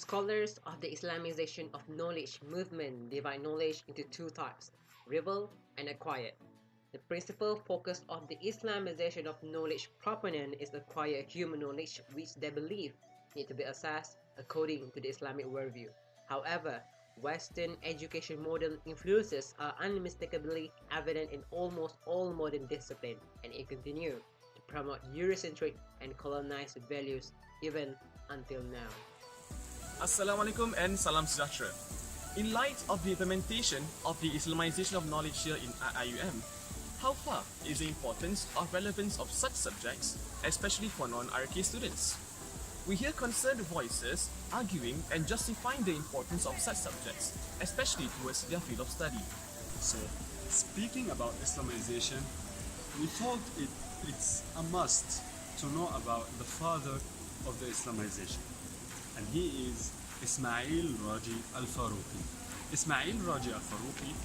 Scholars of the Islamization of Knowledge movement divide knowledge into two types, revealed and acquired. The principal focus of the Islamization of Knowledge proponent is acquired human knowledge which they believe need to be assessed according to the Islamic worldview. However, Western education model influences are unmistakably evident in almost all modern disciplines, and it continues to promote Eurocentric and colonized values even until now. Assalamualaikum and salam sejahtera. In light of the implementation of the Islamization of knowledge here in IIUM, how far is the importance or relevance of such subjects, especially for non-RK students? We hear concerned voices arguing and justifying the importance of such subjects, especially towards their field of study. So, speaking about Islamization, we thought it's a must to know about the father of the Islamization. And he is Ismail Raji al-Faruqi. Ismail Raji al-Faruqi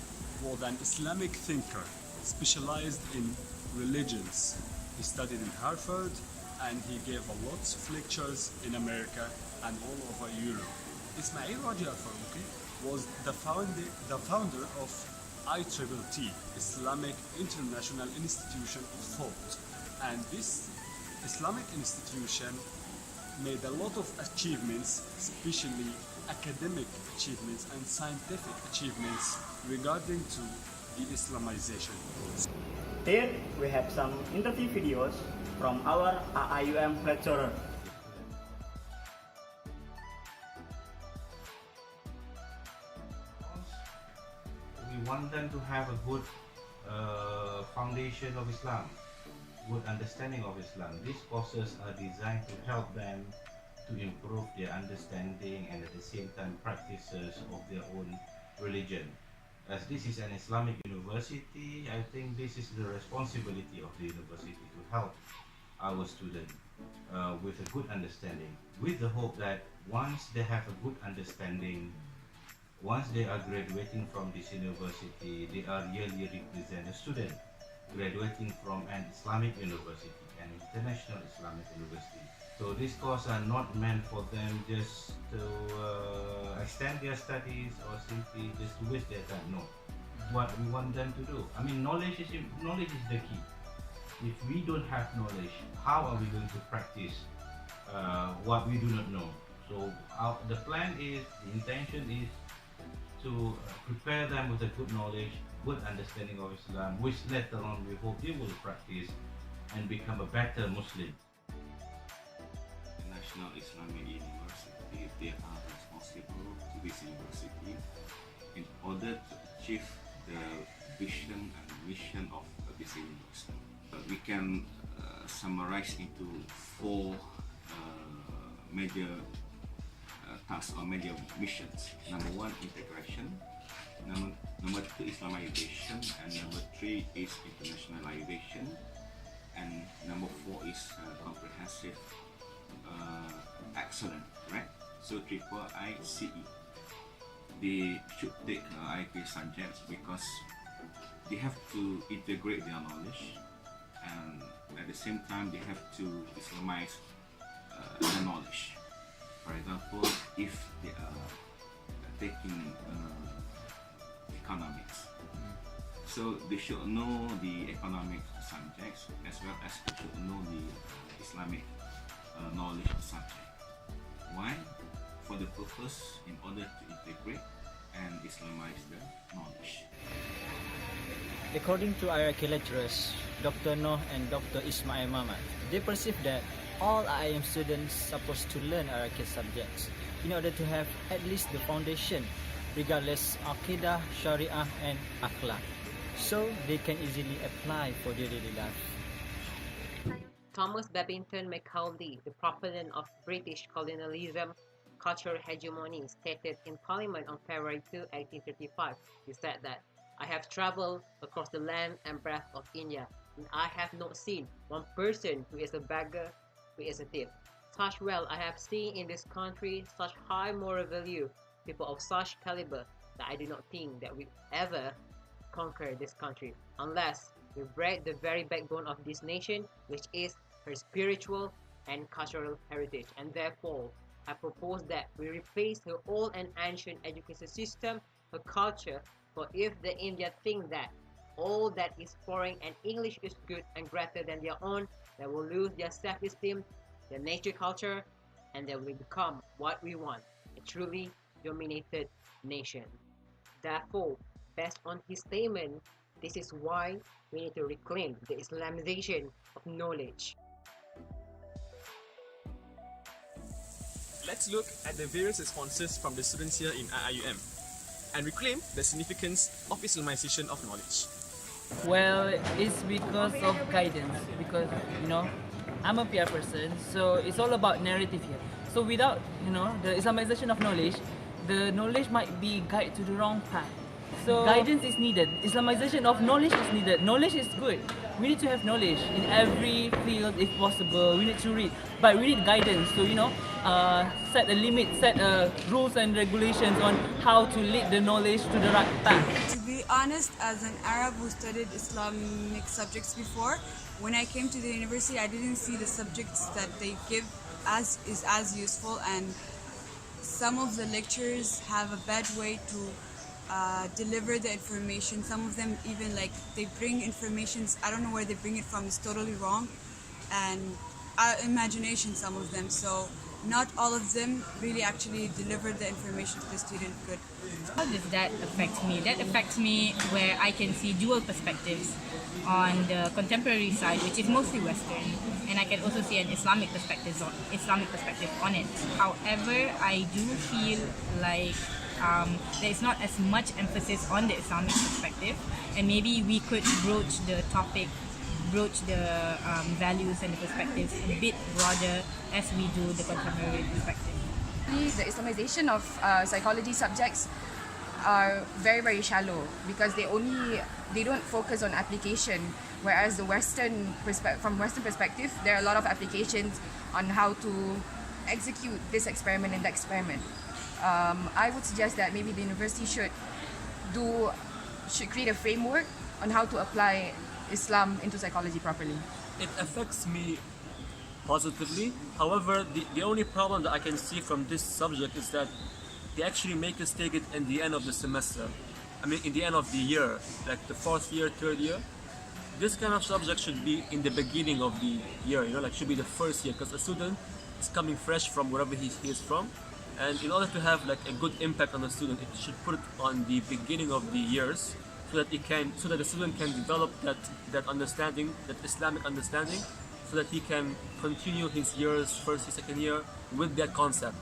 was an Islamic thinker specialized in religions. He studied in Harvard and he gave a lot of lectures in America and all over Europe. Ismail Raji al-Faruqi was the founder of IIT, Islamic International Institution of Thought. And this Islamic institution made a lot of achievements, especially academic achievements and scientific achievements regarding to the Islamization. Here we have some interview videos from our IIUM lecturer. We want them to have a good foundation of Islam, good understanding of Islam. These courses are designed to help them to improve their understanding and at the same time practices of their own religion. As this is an Islamic university, I think this is the responsibility of the university to help our students with a good understanding, with the hope that once they have a good understanding, once they are graduating from this university, they are really represent a student graduating from an Islamic university, an international Islamic university. So these courses are not meant for them just to extend their studies or simply just to waste their time. No, what we want them to do. I mean, knowledge is the key. If we don't have knowledge, how are we going to practice what we do not know? So the plan is, the intention is to prepare them with a good knowledge, good understanding of Islam, which later on we hope they will practice and become a better Muslim. The National Islamic University, they are responsible to this university in order to achieve the vision and mission of this university. We can summarize into four major tasks or major missions. Number one, integration. Number two, Islamization, and number three is internationalization, and number four is comprehensive excellence, right? So triple ICE. They should take IIT subjects because they have to integrate their knowledge, and at the same time they have to Islamize the knowledge. For example, if they are taking economics, so they should know the economic subjects as well as they should know the Islamic knowledge subject. Why? For the purpose in order to integrate and Islamize the knowledge. According to IRK lecturers, Dr. Noh and Dr. Ismail Mamat, they perceive that all IIM students supposed to learn IRK subjects in order to have at least the foundation regardless Aqidah, Sharia and Akhlaq, so they can easily apply for their daily life. Thomas Babington Macaulay, the proponent of British colonialism, cultural hegemony, stated in Parliament on February 2, 1855, he said that, "I have travelled across the length and breadth of India, and I have not seen one person who is a beggar, who is a thief. Such well I have seen in this country such high moral value, people of such caliber, that I do not think that we ever conquer this country unless we break the very backbone of this nation, which is her spiritual and cultural heritage, and therefore I propose that we replace her old and ancient education system, her culture, for if the India think that all that is foreign and English is good and greater than their own, they will lose their self-esteem, their nature culture, and they will become what we want, a truly dominated nation. Therefore, based on his statement, this is why we need to reclaim the Islamization of knowledge. Let's look at the various responses from the students here in IIUM and reclaim the significance of Islamization of knowledge. Well, it's because of guidance. Because I'm a PR person, so it's all about narrative here. So without the Islamization of knowledge, the knowledge might be guided to the wrong path. So guidance is needed. Islamization of knowledge is needed. Knowledge is good. We need to have knowledge in every field if possible. We need to read, but we need guidance to set a limit, set rules and regulations on how to lead the knowledge to the right path. To be honest, as an Arab who studied Islamic subjects before, when I came to the university, I didn't see the subjects that they give as useful, and some of the lecturers have a bad way to deliver the information. Some of them even they bring informations, I don't know where they bring it from, it's totally wrong, and imagination, some of them. So not all of them really actually deliver the information to the student good. How does that affect me? That affects me where I can see dual perspectives on the contemporary side, which is mostly Western, and I can also see an Islamic perspective on it. However, I do feel like there is not as much emphasis on the Islamic perspective, and maybe we could broach the topic, broach the values and the perspectives a bit broader as we do the contemporary perspective. The Islamization of psychology subjects are very, very shallow because they don't focus on application, whereas from Western perspective, there are a lot of applications on how to execute this experiment and that experiment. I would suggest that maybe the university should create a framework on how to apply Islam into psychology properly. It affects me positively. However, the only problem that I can see from this subject is that they actually make us take it in the end of the semester. I mean, in the end of the year, like the fourth year, third year. This kind of subject should be in the beginning of the year, should be the first year, because a student is coming fresh from wherever he is from. And in order to have a good impact on the student, it should put it on the beginning of the years, so that the student can develop that understanding, that Islamic understanding, so that he can continue his years, first year, second year, with that concept.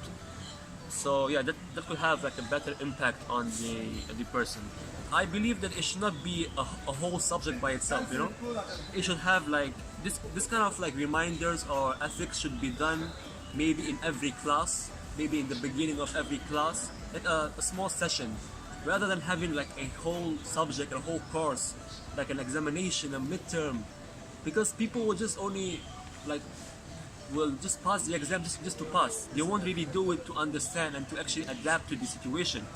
So yeah, that could have a better impact on the person. I believe that it should not be a whole subject by itself. It should have this kind of reminders or ethics should be done maybe in every class, maybe in the beginning of every class, like a small session, rather than having a whole subject, a whole course, like an examination, a midterm, because people will just only will just pass the exam just to pass. They won't really do it to understand and to actually adapt to the situation.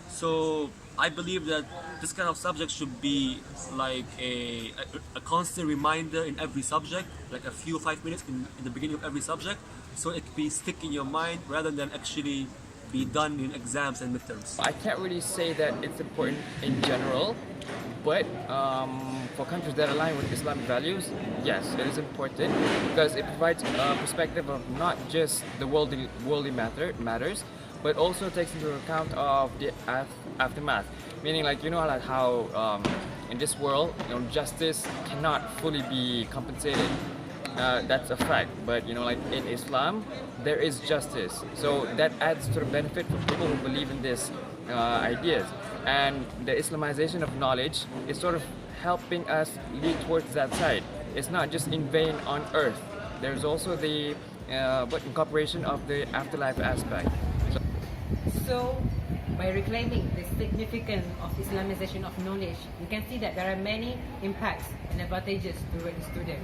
So I believe that this kind of subject should be a constant reminder in every subject, like a few 5 minutes in the beginning of every subject, so it be stick in your mind rather than actually be done in exams and midterms. I can't really say that it's important in general, but for countries that align with Islamic values, yes, it is important because it provides a perspective of not just the worldly matters, but also takes into account of the aftermath. Meaning, how in this world, justice cannot fully be compensated. That's a fact. But in Islam, there is justice. So that adds to the benefit for people who believe in these ideas. And the Islamization of knowledge is sort of helping us lead towards that side. It's not just in vain on earth. There's also the incorporation of the afterlife aspect. So, by reclaiming the significance of Islamization of knowledge, we can see that there are many impacts and advantages to the student.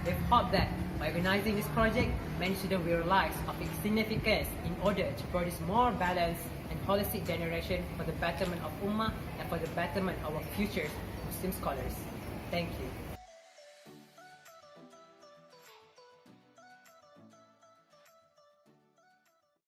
We hope that by organizing this project, many students will realize of its significance in order to produce more balanced and holistic generation for the betterment of Ummah and for the betterment of our future Muslim scholars. Thank you.